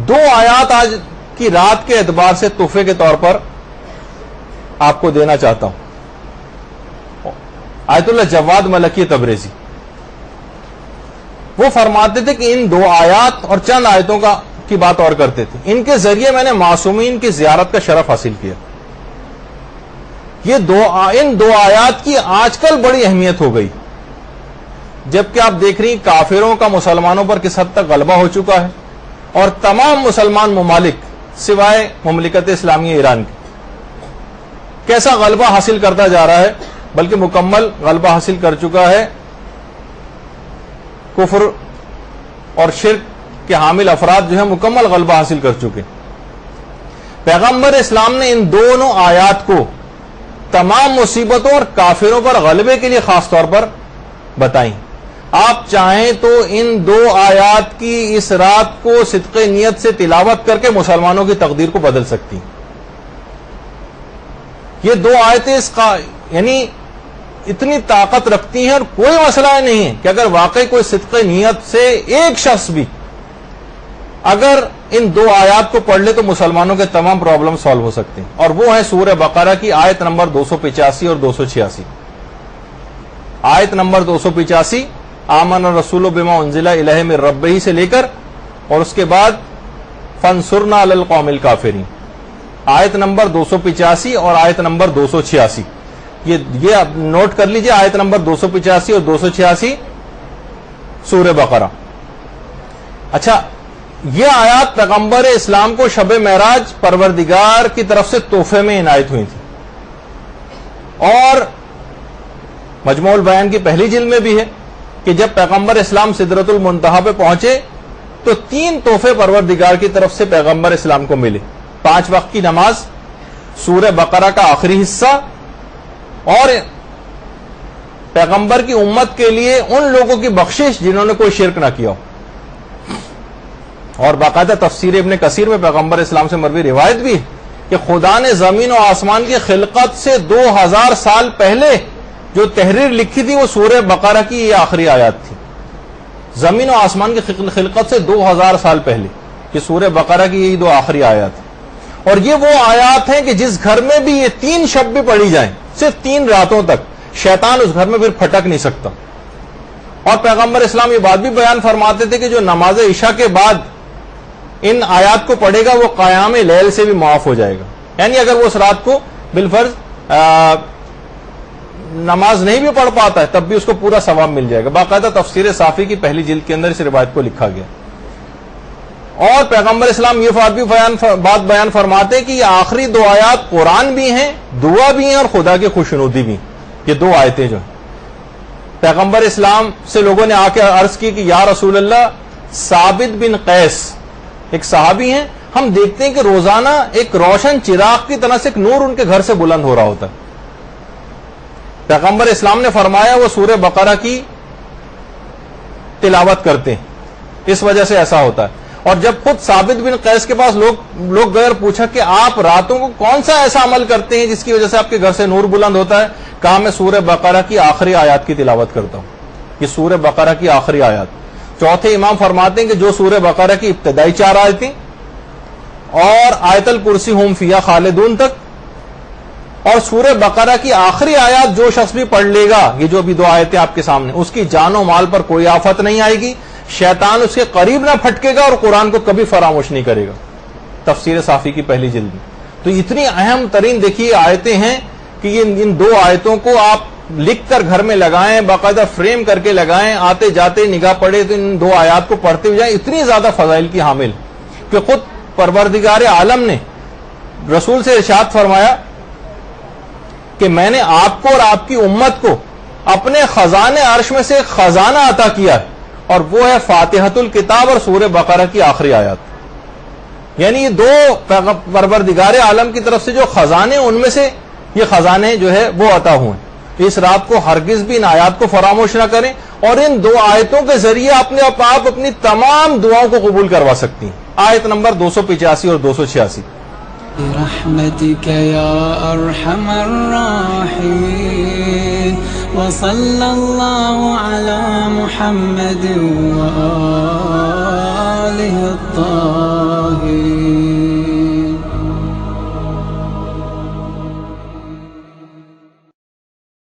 دو آیات آج کی رات کے اعتبار سے تحفے کے طور پر آپ کو دینا چاہتا ہوں. آیت اللہ جواد ملکی تبریزی وہ فرماتے تھے کہ ان دو آیات اور چند آیتوں کی بات اور کرتے تھے, ان کے ذریعے میں نے معصومین کی زیارت کا شرف حاصل کیا. ان دو آیات کی آج کل بڑی اہمیت ہو گئی, جبکہ آپ دیکھ رہی کافروں کا مسلمانوں پر کس حد تک غلبہ ہو چکا ہے, اور تمام مسلمان ممالک سوائے مملکت اسلامی ایران کے کیسا غلبہ حاصل کرتا جا رہا ہے, بلکہ مکمل غلبہ حاصل کر چکا ہے. کفر اور شرک کے حامل افراد جو ہیں مکمل غلبہ حاصل کر چکے. پیغمبر اسلام نے ان دونوں آیات کو تمام مصیبتوں اور کافروں پر غلبے کے لیے خاص طور پر بتائیں. آپ چاہیں تو ان دو آیات کی اس رات کو صدق نیت سے تلاوت کر کے مسلمانوں کی تقدیر کو بدل سکتی ہیں. یہ دو آیتیں یعنی اتنی طاقت رکھتی ہیں, اور کوئی مسئلہ نہیں ہے کہ اگر واقعی کوئی صدق نیت سے ایک شخص بھی اگر ان دو آیات کو پڑھ لے تو مسلمانوں کے تمام پرابلم سالو ہو سکتے ہیں. اور وہ ہے سورہ بقرہ کی آیت نمبر 285 اور 286. آیت نمبر 285 آمن الرسول بما انزل الیہ من ربہ سے لے کر اور اس کے بعد فانصرنا علی القوم الکافرین. آیت نمبر 285 اور آیت نمبر 286 یہ آپ نوٹ کر لیجئے. آیت نمبر 285 اور 286 سورہ بقرہ. اچھا, یہ آیات پیغمبر اسلام کو شب معراج پروردگار کی طرف سے تحفے میں عنایت ہوئی تھی, اور مجموع البیان کی پہلی جلد میں بھی ہے کہ جب پیغمبر اسلام سدرۃ المنتہا پہ پہنچے تو 3 تحفے پروردگار کی طرف سے پیغمبر اسلام کو ملے. 5 وقت کی نماز, سورہ بقرہ کا آخری حصہ, اور پیغمبر کی امت کے لیے ان لوگوں کی بخشش جنہوں نے کوئی شرک نہ کیا ہو. اور باقاعدہ تفسیر ابن کثیر میں پیغمبر اسلام سے مروی روایت بھی ہے کہ خدا نے زمین و آسمان کی خلقت سے 2000 سال پہلے جو تحریر لکھی تھی وہ سورہ بقرہ کی یہ آخری آیات تھی. زمین و آسمان کی خلقت سے 2000 سال پہلے یہ سورہ بقرہ کی یہی 2 آخری آیات ہیں. اور یہ وہ آیات ہیں کہ جس گھر میں بھی یہ 3 شب بھی پڑھی جائیں, صرف 3 راتوں تک, شیطان اس گھر میں پھر پھٹک نہیں سکتا. اور پیغمبر اسلام یہ بات بھی بیان فرماتے تھے کہ جو نماز عشاء کے بعد ان آیات کو پڑھے گا وہ قیام لیل سے بھی معاف ہو جائے گا. یعنی اگر وہ اس رات کو بالفرض نماز نہیں بھی پڑھ پاتا ہے تب بھی اس کو پورا ثواب مل جائے گا. باقاعدہ تفسیر صافی کی پہلی جلد کے اندر اس روایت کو لکھا گیا. اور پیغمبر اسلام یہ بات بیان فرماتے ہیں کہ یہ آخری 2 آیات قرآن بھی ہیں, دعا بھی ہیں, اور خدا کی خوشنودی بھی. یہ 2 آیتیں جو ہیں پیغمبر اسلام سے لوگوں نے آ کے عرض کی کہ یا رسول اللہ, ثابت بن قیس ایک صحابی ہیں, ہم دیکھتے ہیں کہ روزانہ ایک روشن چراغ کی طرح سے ایک نور ان کے گھر سے بلند ہو رہا ہوتا ہے. پیغمبر اسلام نے فرمایا وہ سورہ بقرہ کی تلاوت کرتے ہیں, اس وجہ سے ایسا ہوتا ہے. اور جب خود ثابت بن قیس کے پاس لوگ گئے اور پوچھا کہ آپ راتوں کو کون سا ایسا عمل کرتے ہیں جس کی وجہ سے آپ کے گھر سے نور بلند ہوتا ہے, کہا میں سورہ بقرہ کی آخری آیات کی تلاوت کرتا ہوں. یہ سورہ بقرہ کی آخری آیات. چوتھے امام فرماتے ہیں کہ جو سورہ بقرہ کی ابتدائی 4 آیتیں اور آیت الکرسی ہم فیہا خالدون تک, اور سورہ بقرہ کی آخری آیات جو شخص بھی پڑھ لے گا, یہ جو ابھی 2 آیتیں آپ کے سامنے, اس کی جان و مال پر کوئی آفت نہیں آئے گی, شیطان اس کے قریب نہ پھٹکے گا, اور قرآن کو کبھی فراموش نہیں کرے گا. تفسیر صافی کی پہلی جلد میں. تو اتنی اہم ترین دیکھیے آیتیں ہیں کہ یہ ان 2 آیتوں کو آپ لکھ کر گھر میں لگائیں, باقاعدہ فریم کر کے لگائیں, آتے جاتے نگاہ پڑے تو ان 2 آیات کو پڑھتے ہوئے جائیں. اتنی زیادہ فضائل کی حامل کہ خود پروردگار عالم نے رسول سے ارشاد فرمایا کہ میں نے آپ کو اور آپ کی امت کو اپنے خزانے عرش میں سے ایک خزانہ عطا کیا ہے, اور وہ ہے فاتحۃ الکتاب اور سورہ بقرہ کی آخری آیات. یعنی یہ 2 پروردگار عالم کی طرف سے جو خزانے, ان میں سے یہ خزانے جو ہے وہ عطا ہوئے. اس رات کو ہرگز بھی ان آیات کو فراموش نہ کریں, اور ان 2 آیتوں کے ذریعے آپ اپنی تمام دعاؤں کو قبول کروا سکتی ہیں. آیت نمبر 285 اور 286. برحمتك يا أرحم الراحمين وصلى الله على محمد وآله الطاهرين. الظاهرين